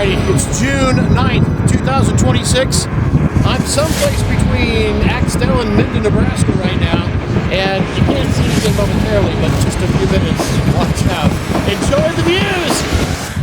everybody. It's June 9th, 2026. I'm someplace between Axtell and Minden, Nebraska right now, and you can't see anything momentarily, but just a few minutes. Watch out. Enjoy the views!